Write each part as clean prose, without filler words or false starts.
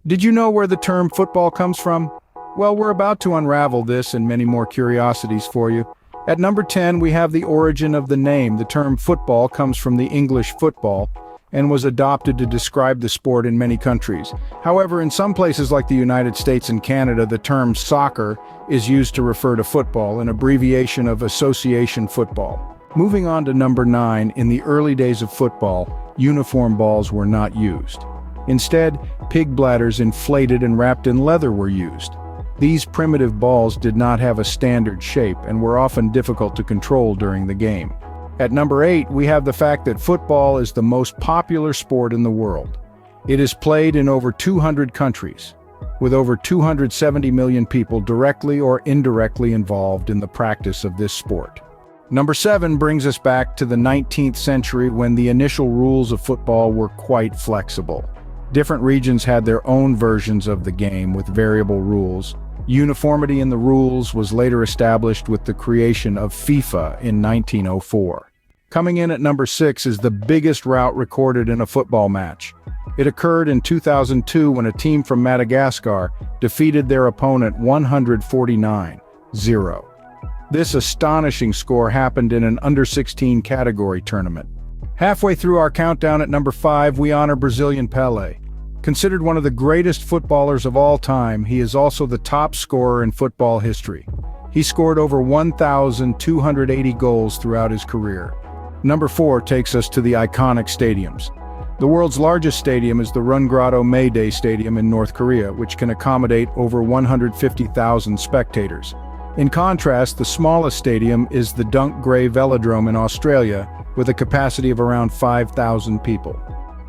Did you know where the term football comes from? Well, we're about to unravel this and many more curiosities for you. At number 10, we have the origin of the name. The term football comes from the English football and was adopted to describe the sport in many countries. However, in some places like the United States and Canada, the term soccer is used to refer to football, an abbreviation of association football. Moving on to number 9, in the early days of football, uniform balls were not used. Instead, pig bladders inflated and wrapped in leather were used. These primitive balls did not have a standard shape and were often difficult to control during the game. At number 8, we have the fact that football is the most popular sport in the world. It is played in over 200 countries, with over 270 million people directly or indirectly involved in the practice of this sport. Number 7 brings us back to the 19th century when the initial rules of football were quite flexible. Different regions had their own versions of the game with variable rules. Uniformity in the rules was later established with the creation of FIFA in 1904. Coming in at number 6 is the biggest rout recorded in a football match. It occurred in 2002 when a team from Madagascar defeated their opponent 149-0. This astonishing score happened in an under-16 category tournament. Halfway through our countdown at number 5, we honor Brazilian Pelé. Considered one of the greatest footballers of all time, he is also the top scorer in football history. He scored over 1,280 goals throughout his career. Number 4 takes us to the iconic stadiums. The world's largest stadium is the Rungrado Mayday Stadium in North Korea, which can accommodate over 150,000 spectators. In contrast, the smallest stadium is the Dunk Gray Velodrome in Australia, with a capacity of around 5,000 people.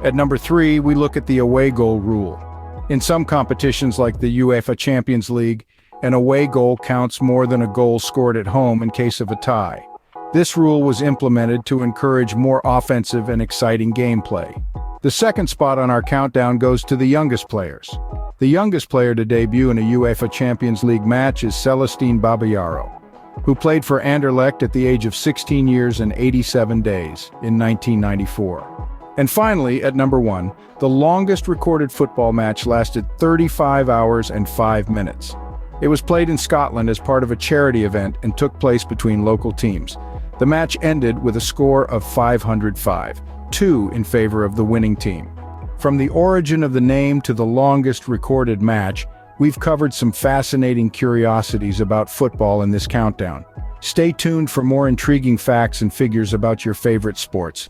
At number 3, we look at the away goal rule. In some competitions like the UEFA Champions League, an away goal counts more than a goal scored at home in case of a tie. This rule was implemented to encourage more offensive and exciting gameplay. The second spot on our countdown goes to the youngest players. The youngest player to debut in a UEFA Champions League match is Celestine Babayaro, who played for Anderlecht at the age of 16 years and 87 days in 1994. And finally, at number 1, the longest recorded football match lasted 35 hours and 5 minutes. It was played in Scotland as part of a charity event and took place between local teams. The match ended with a score of 505-2 in favor of the winning team. From the origin of the name to the longest recorded match, we've covered some fascinating curiosities about football in this countdown. Stay tuned for more intriguing facts and figures about your favorite sports.